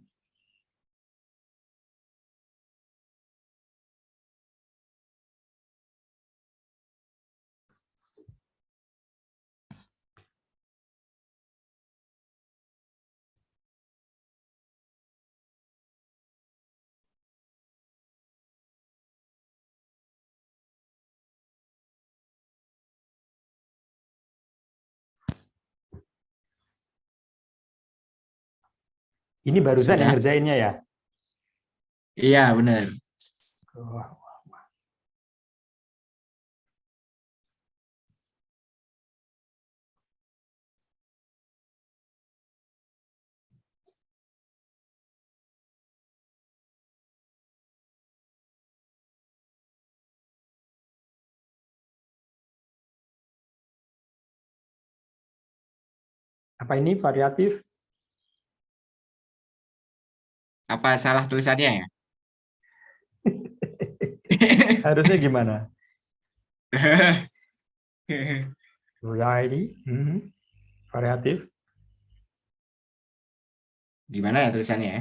Ini barusan yang
Sudah.
ngerjainnya ya?
Iya, benar.
Oh, Apa ini variatif?
Apa salah tulisannya ya?
Harusnya gimana? Variety, variatif.
Gimana ya tulisannya ya?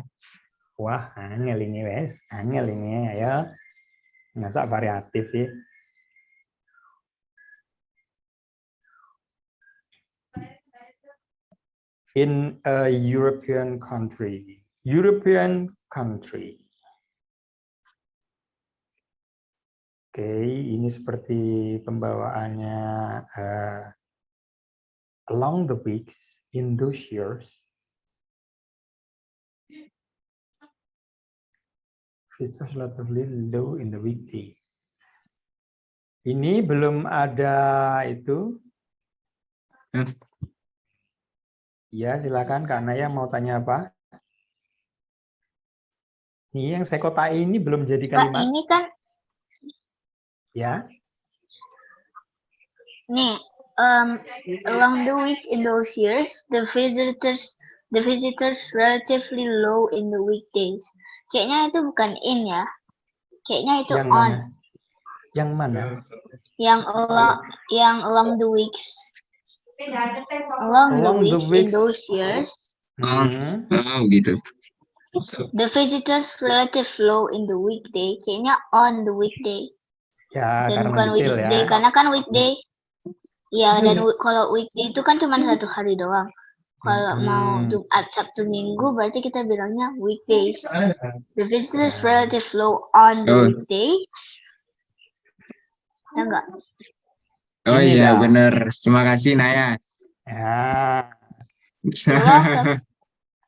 Wah, angel ini wes, angel ini ya. Masa variatif sih? In a European country. European country. Oke, ini seperti pembawaannya along the weeks in those years. Visitors relatively low in the weekday. Ini belum ada itu. Ya, silakan Kak Naya mau tanya apa? Ini yang saya kotai ini belum jadi
Kak,
kalimat.
ini kan
Ya.
nih along the weeks in those years, the visitors relatively low in the weekdays. Kayaknya itu bukan in ya. Kayaknya itu
Yang
on.
mana? Yang mana?
Yang along the weeks. Along the
Along the
weeks in
weeks.
those years,
Oh, gitu.
the visitors relative low in the weekday. Kayaknya on the weekday.
Ya,
Dan
karena
bukan
detail
weekday,
ya.
karena kan weekday. Ya, dan kalau weekday itu kan cuma satu hari doang. Kalau mau Jumat, Sabtu, Minggu, berarti kita bilangnya weekdays. The visitors relative low on the weekday. Ya enggak?
Oh
Ini,
iya,
Kak.
bener. Terima kasih, Naya.
Ya,
You're welcome.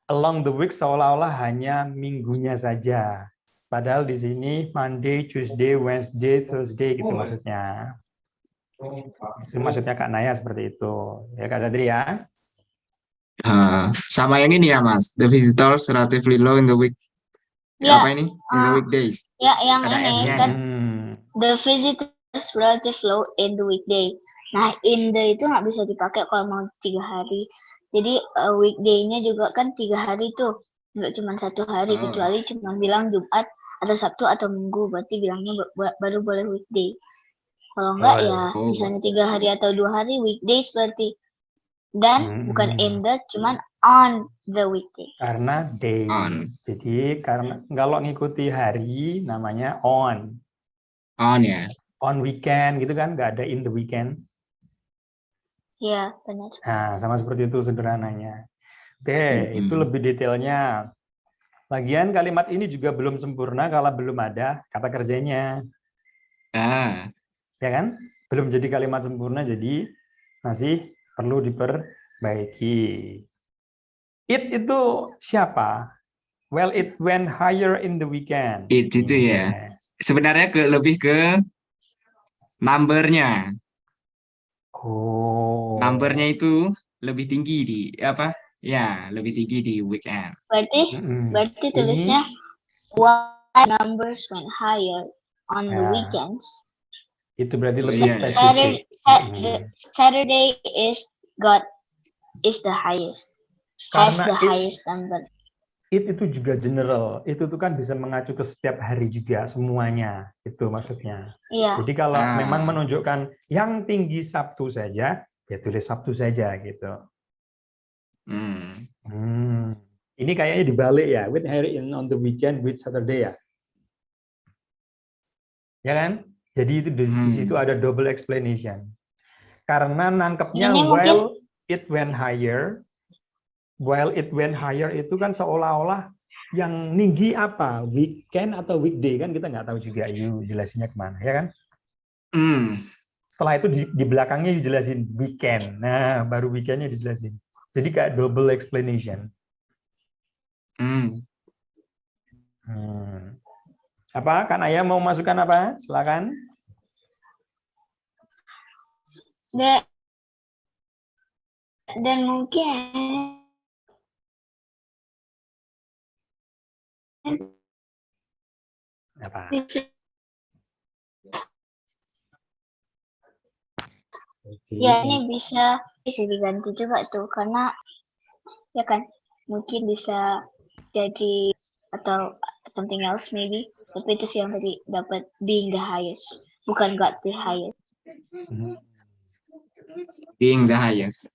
along the week seolah-olah hanya minggunya saja. Padahal di sini Monday, Tuesday, Wednesday, Thursday gitu maksudnya. Itu maksudnya Kak Naya seperti itu. Ya Kak Zadri ya.
Sama yang ini ya, Mas. The visitors relatively low in the week.
Ya,
Apa ini? In the weekdays.
ya yang
Ada
ini
S-nya
kan
ya.
the visitors relative low in the weekday. Nah, in the itu nggak bisa dipakai kalau mau 3 hari. Jadi weekday-nya juga kan 3 hari tuh, nggak cuma 1 hari, kecuali cuma bilang Jumat atau Sabtu atau Minggu, berarti bilangnya baru boleh weekday. Kalau enggak ya misalnya 3 hari atau 2 hari weekdays berarti. Dan bukan in the, cuman on the weekday.
Karena day. Jadi karena kalau ngikuti hari namanya on.
On ya.
On weekend gitu kan, nggak ada in the weekend.
Ya, benar.
Nah, sama seperti itu sederhananya. Oke, itu lebih detailnya. Lagian kalimat ini juga belum sempurna kalau belum ada kata kerjanya. Ya kan? Belum jadi kalimat sempurna, jadi masih perlu diperbaiki. It itu siapa? Well, it went higher in the weekend.
It itu ya. Sebenarnya lebih ke number-nya.
Oh.
Number-nya itu lebih tinggi di apa? Ya, lebih tinggi di weekend.
Berarti tulisnya why numbers went higher on the weekends.
Itu berarti lebih spesifik.
Saturday is the highest. Has the highest number.
It itu juga general. Itu tuh kan bisa mengacu ke setiap hari juga semuanya. Itu maksudnya.
Iya.
Jadi kalau memang menunjukkan yang tinggi Sabtu saja, ya tulis Sabtu saja gitu. Ini kayaknya dibalik ya. With Harry in on the weekend with Saturday ya. Ya kan? Jadi itu di situ ada double explanation. Karena nangkepnya while it went higher. While it went higher itu kan seolah-olah yang tinggi apa? Weekend atau weekday kan kita nggak tahu juga. You jelasinnya kemana ya kan? Setelah itu di belakangnya dijelasin weekend. Nah, baru weekendnya dijelasin. Jadi kayak double explanation. Apa? Kan Ayah mau masukkan apa? Silakan.
Dan mungkin
Apa?
Ya ini bisa diganti juga tuh karena ya kan? Mungkin bisa jadi atau something else maybe. Tapi itu sih yang tadi dapat being the highest, bukan God the highest.
Being the highest.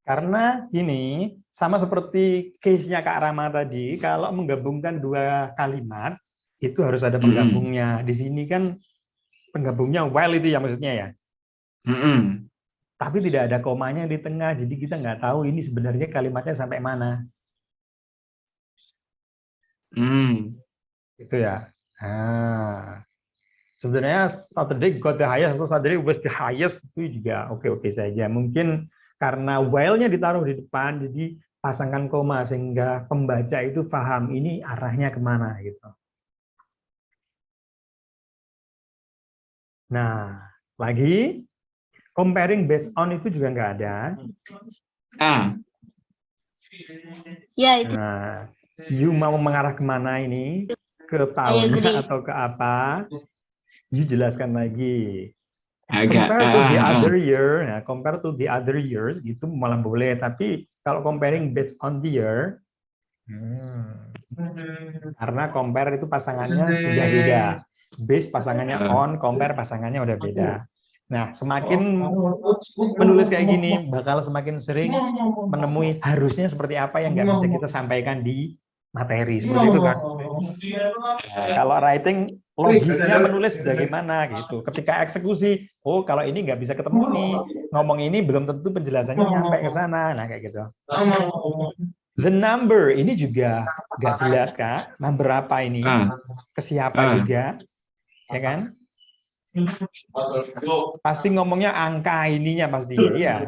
Karena ini sama seperti case-nya Kak Rama tadi, kalau menggabungkan dua kalimat itu harus ada penggabungnya. Di sini kan penggabungnya while itu ya maksudnya ya. Tapi tidak ada komanya di tengah, jadi kita nggak tahu ini sebenarnya kalimatnya sampai mana. Itu ya. Nah, sebenarnya Saturday got the highest atau Saturday was the highest itu juga oke-oke saja. Mungkin karena while-nya ditaruh di depan, jadi pasangkan koma sehingga pembaca itu paham ini arahnya kemana gitu. Nah, lagi comparing based on itu juga nggak ada.
Ya itu.
Nah, you mau mengarah kemana ini? Ke tahunnya atau ke apa? You jelaskan lagi. Compare to the other year, nah, compare to the other years itu malah boleh. Tapi kalau comparing based on the year, karena compare itu pasangannya sudah beda. Base pasangannya on, compare pasangannya udah beda. Nah, semakin menulis kayak gini, bakal semakin sering menemui harusnya seperti apa yang nggak bisa kita sampaikan di materi. Seperti itu kan. Nah, kalau writing, logisnya menulis bagaimana gitu. Ketika eksekusi, oh kalau ini nggak bisa ketemu nih, ngomong ini belum tentu penjelasannya nyampe ke sana. Nah, kayak gitu. The number, ini juga nggak jelas, Kak. Number apa ini? Ke siapa juga? Ya kan? Pasti ngomongnya angka ininya pasti ya.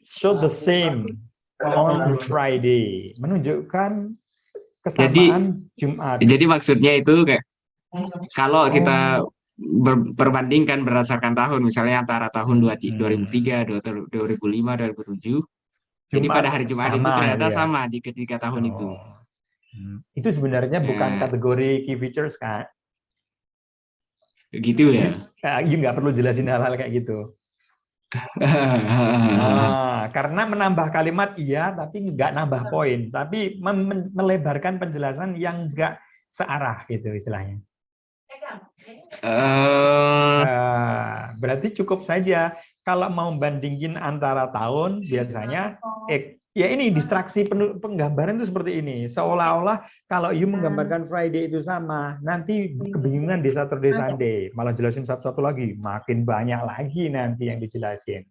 Show the same on Friday, menunjukkan kesamaan Jumat.
Jadi maksudnya itu kayak kalau kita perbandingkan berdasarkan tahun, misalnya antara tahun 2003, 2005, 2007. Jadi pada hari Jumat itu ternyata sama di ketiga tahun itu.
Itu sebenarnya bukan kategori key features, Kak.
Gitu ya?
You nggak perlu jelasin hal-hal kayak gitu. Karena menambah kalimat iya, tapi nggak nambah poin. Tapi melebarkan penjelasan yang nggak searah gitu istilahnya. Berarti cukup saja. Kalau mau bandingin antara tahun, biasanya ya ini distraksi penggambaran itu seperti ini. Seolah-olah kalau you menggambarkan Friday itu sama, nanti kebingungan di Saturday Sunday. Malah jelasin satu-satu lagi, makin banyak lagi nanti yang dijelasin.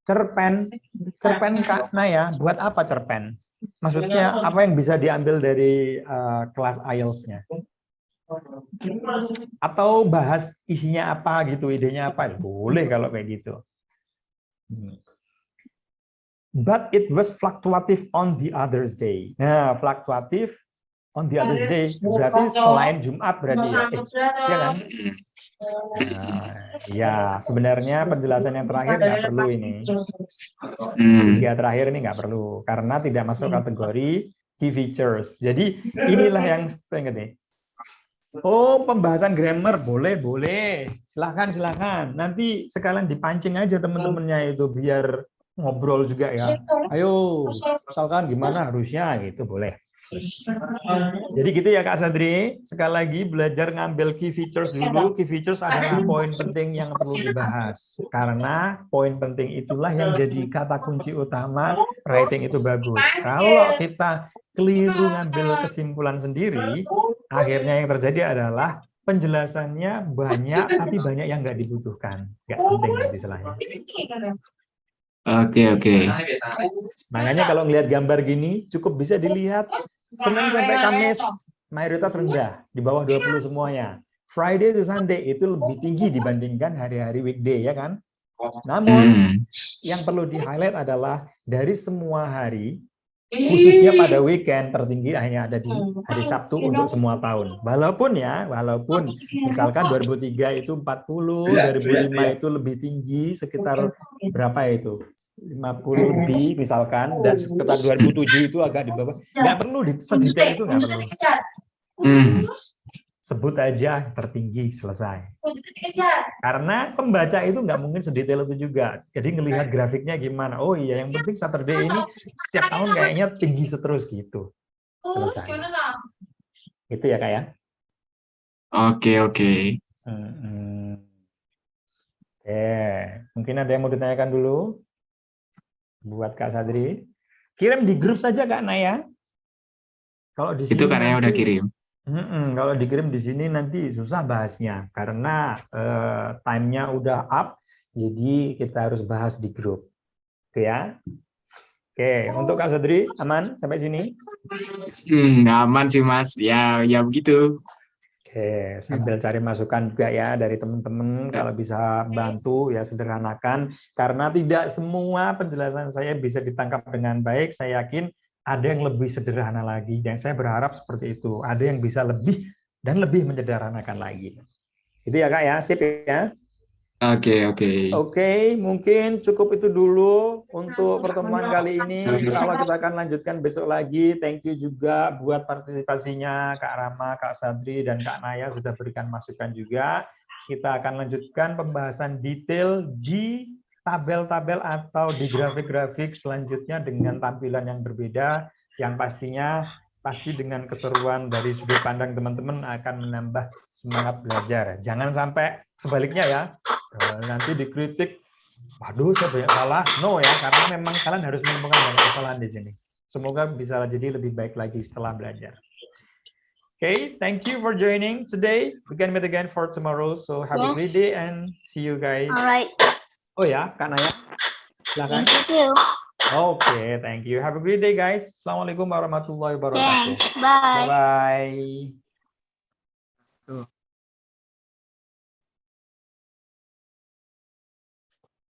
Cerpen Kak Naya, buat apa cerpen? Maksudnya apa yang bisa diambil dari kelas IELTS-nya? Atau bahas isinya apa gitu, idenya apa? Boleh kalau kayak gitu. But it was fluctuative on the other day. Nah, fluktuatif on the other day berarti selain Jumat berarti ya, ya kan? Nah, ya sebenarnya penjelasan yang terakhir nggak perlu ini. Tiga terakhir ini nggak perlu karena tidak masuk kategori key features. Jadi inilah yang ingat nih. Oh, pembahasan grammar boleh. Silakan. Nanti sekalian dipancing aja teman-temannya itu biar ngobrol juga ya. Ayo, misalkan gimana harusnya gitu boleh. Jadi gitu ya Kak Sadri. Sekali lagi belajar ngambil key features dulu. Key features adalah poin penting yang perlu dibahas. Karena poin penting itulah yang jadi kata kunci utama writing itu bagus. Kalau kita keliru ngambil kesimpulan sendiri, akhirnya yang terjadi adalah penjelasannya banyak, tapi banyak yang nggak dibutuhkan. Nggak penting nanti istilahnya.
Oke.
Makanya kalau ngelihat gambar gini, cukup bisa dilihat Senin sampai Kamis mayoritas rendah, di bawah 20 semuanya. Friday to Sunday itu lebih tinggi dibandingkan hari-hari weekday, ya kan? Namun, yang perlu di-highlight adalah dari semua hari, khususnya pada weekend, tertinggi hanya ada di hari Sabtu untuk semua tahun. Walaupun misalkan 2003 itu 40, 2005 itu lebih tinggi, sekitar berapa itu? 50 lebih misalkan, dan sekitar 2007 itu agak di bawah. Nggak perlu sedetail itu, nggak perlu. sebut aja tertinggi, selesai. Karena pembaca itu nggak mungkin sedetail itu juga. Jadi ngelihat grafiknya gimana. Oh iya, yang penting Saturday ini setiap tahun kayaknya tinggi terus gitu. Selesai. Itu ya Kak ya.
Oke, oke.
Oke, mungkin ada yang mau ditanyakan dulu buat Kak Sadri. Kirim di grup saja Kak Naya. Kalau di
Itu
sini
karena udah
nanti,
kirim.
kalau dikirim di sini nanti susah bahasnya karena time-nya udah up, jadi kita harus bahas di grup. Oke ya. Oke, untuk Kak Sadri aman sampai sini?
Aman sih Mas. Ya, ya begitu.
Oke, sambil cari masukan juga ya dari teman-teman kalau bisa bantu ya sederhanakan karena tidak semua penjelasan saya bisa ditangkap dengan baik. Saya yakin ada yang lebih sederhana lagi dan saya berharap seperti itu. Ada yang bisa lebih dan lebih menyederhanakan lagi. Itu ya Kak ya, sip ya.
Oke, oke.
Oke, mungkin cukup itu dulu untuk pertemuan kali ini. Insya Allah kita akan lanjutkan besok lagi. Thank you juga buat partisipasinya Kak Rama, Kak Sadri, dan Kak Naya sudah berikan masukan juga. Kita akan lanjutkan pembahasan detail di tabel-tabel atau di grafik-grafik selanjutnya dengan tampilan yang berbeda, yang pastinya pasti dengan keseruan dari sudut pandang teman-teman akan menambah semangat belajar. Jangan sampai sebaliknya ya. Nanti dikritik, waduh saya banyak salah. No ya, karena memang kalian harus menemukan banyak kesalahan di sini. Semoga bisa jadi lebih baik lagi setelah belajar. Okay, thank you for joining today. We can meet again for tomorrow. So have a great day and see you guys.
Alright.
Oh ya, Kak Naya. Silakan.
Thank you.
Okay, thank you. Have a great day guys. Assalamualaikum warahmatullahi wabarakatuh.
Thanks. Bye.
Bye-bye.